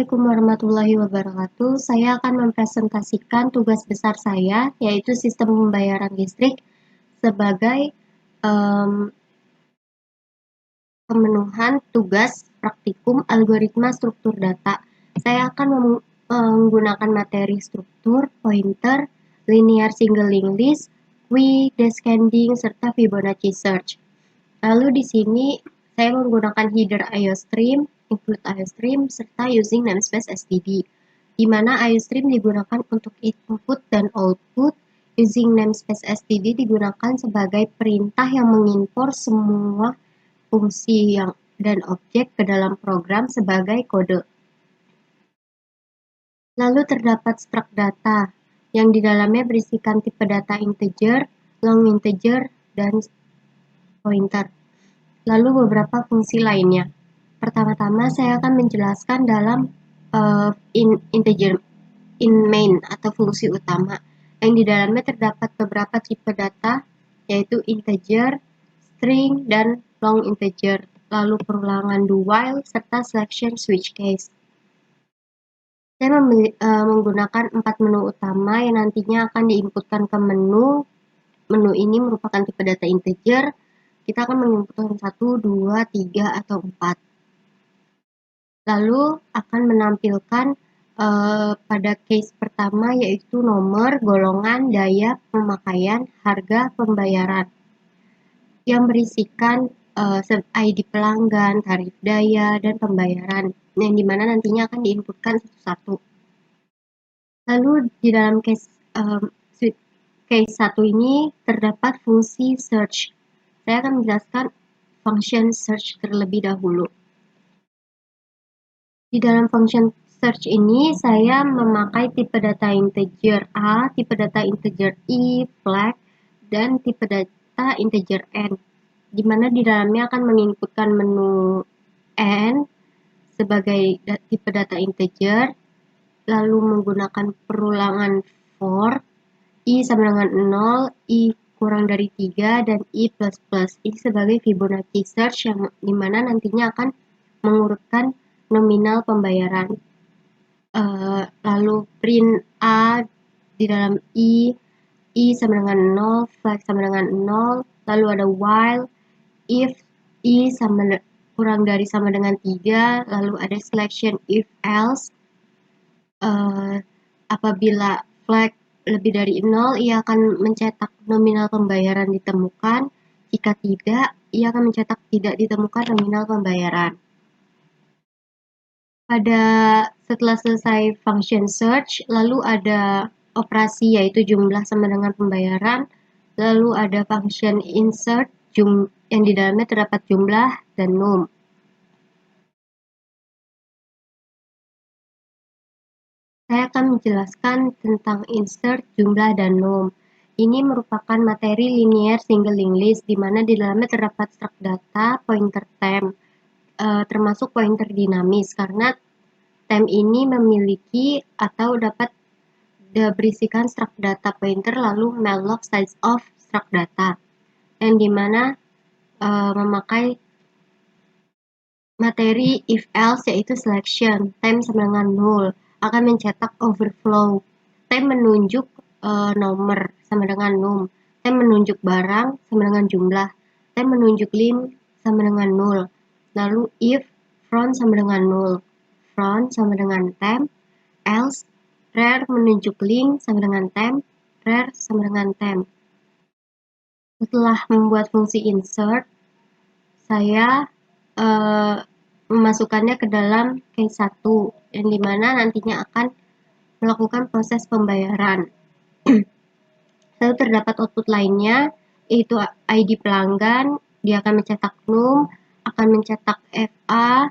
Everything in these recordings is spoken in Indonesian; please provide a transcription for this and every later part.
Assalamualaikum warahmatullahi wabarakatuh. Saya akan mempresentasikan tugas besar saya, yaitu sistem pembayaran listrik sebagai pemenuhan tugas praktikum algoritma struktur data. Saya akan menggunakan materi struktur, pointer, linear single linked list, Quick, descending, serta Fibonacci search. Lalu di sini saya menggunakan header IOStream, include IOStream, serta using namespace std, di mana IOStream digunakan untuk input dan output, using namespace std digunakan sebagai perintah yang mengimpor semua fungsi dan objek ke dalam program sebagai kode. Lalu terdapat struct data, yang di dalamnya berisikan tipe data integer, long integer, dan pointer. Lalu beberapa fungsi lainnya. Pertama-tama saya akan menjelaskan dalam integer in main atau fungsi utama, yang di dalamnya terdapat beberapa tipe data, yaitu integer, string, dan long integer, lalu perulangan do while, serta selection switch case. Saya menggunakan 4 menu utama yang nantinya akan diinputkan ke menu. Menu ini merupakan tipe data integer. Kita akan menginputkan 1, 2, 3, atau 4. Lalu akan menampilkan pada case pertama, yaitu nomor, golongan, daya, pemakaian, harga, pembayaran, yang berisikan ID pelanggan, tarif daya, dan pembayaran, yang dimana nantinya akan diinputkan satu-satu. Lalu di dalam case 1 ini terdapat fungsi search. Saya akan menjelaskan function search terlebih dahulu. Di dalam function search ini saya memakai tipe data integer A, tipe data integer I, flag, dan tipe data integer N, di mana di dalamnya akan menginputkan menu N sebagai tipe data integer, lalu menggunakan perulangan for, I sama dengan 0, I kurang dari 3, dan I++. Ini sebagai Fibonacci search, yang dimana nantinya akan mengurutkan nominal pembayaran. Lalu print A di dalam I sama dengan 0, flag sama dengan 0, lalu ada while, if I kurang dari sama dengan 3, lalu ada selection if else. Apabila flag lebih dari 0, ia akan mencetak nominal pembayaran ditemukan. Jika tidak, ia akan mencetak tidak ditemukan nominal pembayaran. Setelah selesai function search, lalu ada operasi, yaitu jumlah sama dengan pembayaran. Lalu ada function insert, yang di dalamnya terdapat jumlah dan num. Saya akan menjelaskan tentang insert, jumlah, dan num. Ini merupakan materi linear single linked list, di mana di dalamnya terdapat struct data, pointer temp, termasuk pointer dinamis, karena temp ini memiliki atau dapat berisikan struct data pointer, lalu malloc size of struct data, yang dimana memakai materi if else, yaitu selection, temp sama dengan null, akan mencetak overflow, temp menunjuk nomor sama dengan num, temp menunjuk barang sama dengan jumlah, temp menunjuk lim sama dengan null. Lalu if front sama dengan null, front sama dengan temp, else rare menunjuk link sama dengan temp, rare sama dengan temp. Setelah membuat fungsi insert, saya memasukkannya ke dalam case 1, yang dimana nantinya akan melakukan proses pembayaran. Lalu terdapat output lainnya, yaitu ID pelanggan, dia akan mencetak num, akan mencetak FA,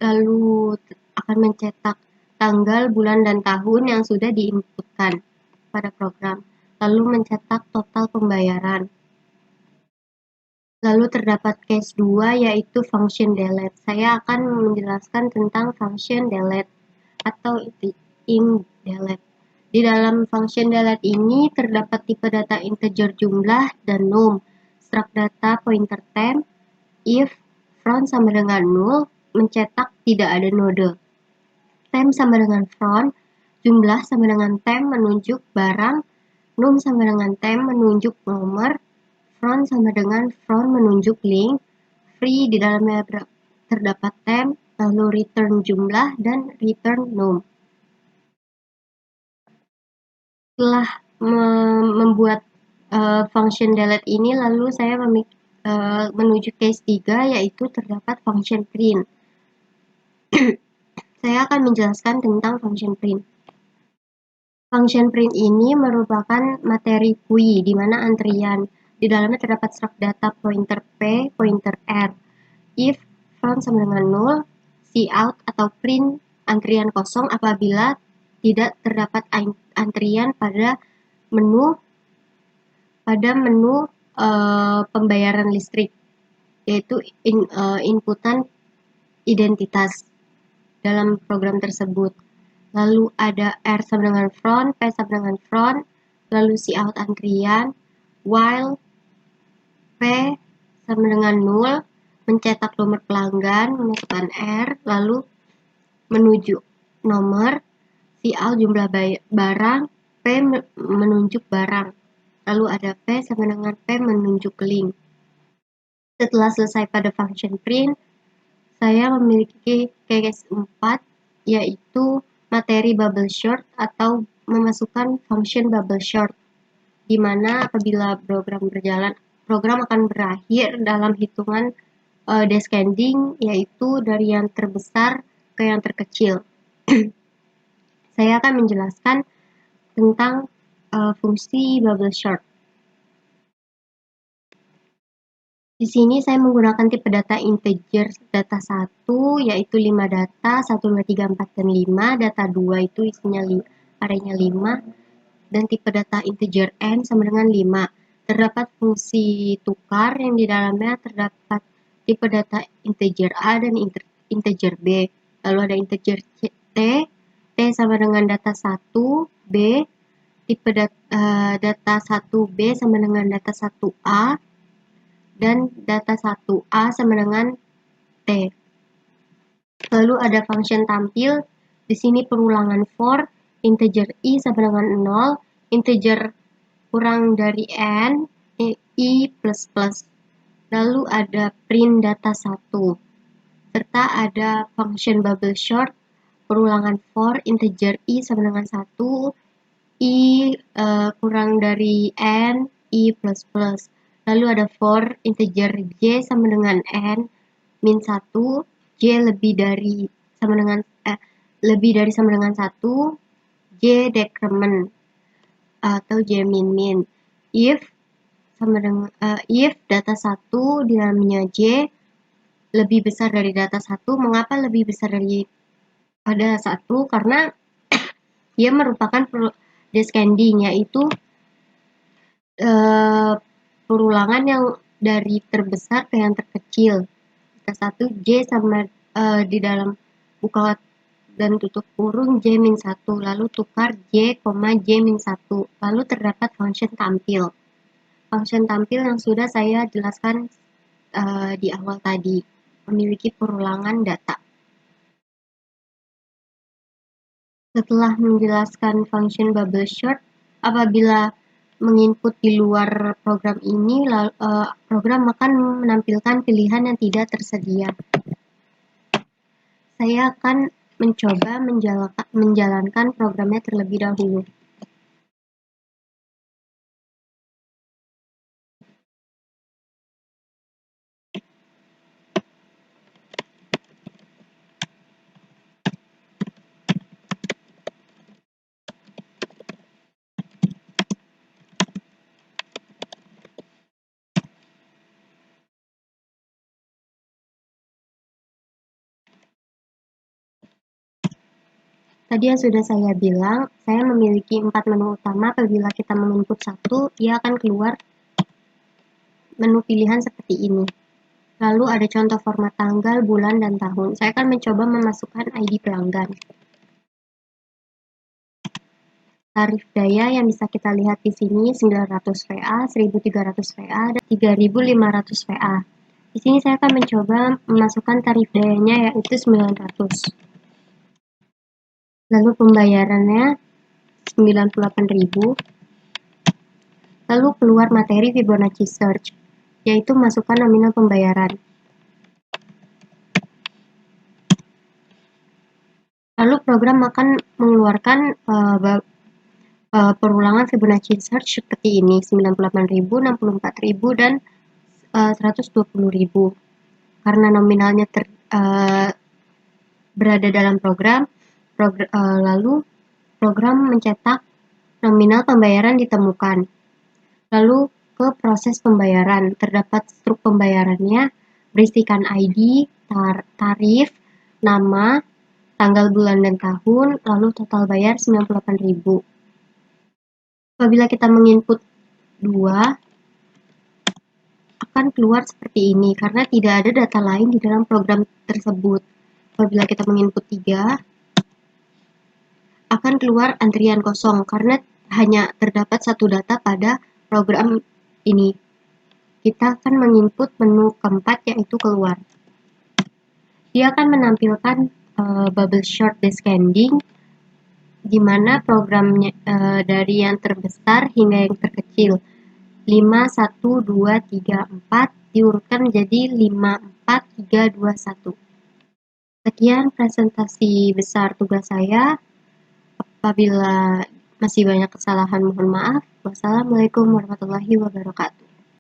lalu akan mencetak tanggal, bulan, dan tahun yang sudah diinputkan pada program, lalu mencetak total pembayaran. Lalu terdapat case 2, yaitu function delete. Saya akan menjelaskan tentang function delete atau in delete. Di dalam function delete ini terdapat tipe data integer jumlah dan num, struct data pointer temp, if front sama dengan null, mencetak tidak ada node. Temp sama dengan front, jumlah sama dengan temp menunjuk barang, num sama dengan temp menunjuk nomor, front sama dengan front menunjuk link, free di dalamnya terdapat temp, lalu return jumlah, dan return num. Setelah membuat function delete ini, lalu saya menuju case 3, yaitu terdapat function print. Saya akan menjelaskan tentang function print. Function print ini merupakan materi QUI, di mana antrian di dalamnya terdapat struct data pointer P, pointer R. If front sama dengan 0, cout atau print antrian kosong apabila tidak terdapat antrian pada menu pembayaran listrik, yaitu inputan identitas dalam program tersebut. Lalu ada R sama dengan front, P sama dengan front, lalu cout antrian, while P sama dengan 0, mencetak nomor pelanggan, memasukkan R, lalu menuju nomor, cout jumlah barang, P menunjuk barang, lalu ada P sama dengan P menunjuk link. Setelah selesai pada function print, saya memiliki case 4, yaitu materi bubble sort atau memasukkan function bubble sort, di mana apabila program akan berakhir dalam hitungan descending, yaitu dari yang terbesar ke yang terkecil. Saya akan menjelaskan tentang fungsi bubble sort. Di sini saya menggunakan tipe data integer data 1, yaitu 5 data, 1, 2, 3, 4, dan 5. Data 2 itu isinya arraynya 5, dan tipe data integer n sama dengan 5. Terdapat fungsi tukar yang di dalamnya terdapat tipe data integer A dan integer B. Lalu ada integer T sama dengan data 1, B, tipe data 1B sama dengan data 1A, dan data 1A sama dengan T. Lalu ada function tampil, di sini perulangan for, integer I sama dengan 0, integer kurang dari N, I++. Lalu ada print data 1, serta ada function bubble sort, perulangan for, integer I sama dengan 1, I kurang dari N, I++. Lalu ada for integer J sama dengan N min 1, J lebih dari sama dengan 1, J decrement atau J min. If data 1 di dalamnya J lebih besar dari data 1, mengapa lebih besar dari pada 1? Karena dia merupakan descending, yaitu perulangan yang dari terbesar ke yang terkecil. Data 1 J sama di dalam buka dan tutup kurung J min 1, lalu tukar J, J min 1, lalu terdapat function tampil. Function tampil yang sudah saya jelaskan di awal tadi, memiliki perulangan data. Setelah menjelaskan function bubble sort, apabila menginput di luar program ini, program akan menampilkan pilihan yang tidak tersedia. Saya akan mencoba menjalankan programnya terlebih dahulu. Tadi yang sudah saya bilang, saya memiliki 4 menu utama. Apabila kita menginput 1, ia akan keluar menu pilihan seperti ini. Lalu ada contoh format tanggal, bulan, dan tahun. Saya akan mencoba memasukkan ID pelanggan. Tarif daya yang bisa kita lihat di sini 900 VA, 1300 VA, dan 3500 VA. Di sini saya akan mencoba memasukkan tarif dayanya, yaitu 900. Lalu pembayarannya 98.000. Lalu keluar materi Fibonacci Search, yaitu masukkan nominal pembayaran. Lalu program akan mengeluarkan perulangan Fibonacci Search seperti ini, 98.000, 64.000, dan 120.000. Karena nominalnya berada dalam program, lalu program mencetak nominal pembayaran ditemukan. Lalu ke proses pembayaran, terdapat struk pembayarannya, berisikan ID, tarif, nama, tanggal, bulan, dan tahun, lalu total bayar 98.000. Apabila kita menginput 2, akan keluar seperti ini, karena tidak ada data lain di dalam program tersebut. Apabila kita menginput 3, akan keluar antrian kosong, karena hanya terdapat satu data pada program ini. Kita akan menginput menu keempat, yaitu keluar. Dia akan menampilkan bubble short descending, di mana programnya dari yang terbesar hingga yang terkecil. 5, 1, 2, 3, 4 diurutkan menjadi 5, 4, 3, 2, 1. Sekian presentasi besar tugas saya. Apabila masih banyak kesalahan, mohon maaf. Wassalamualaikum warahmatullahi wabarakatuh.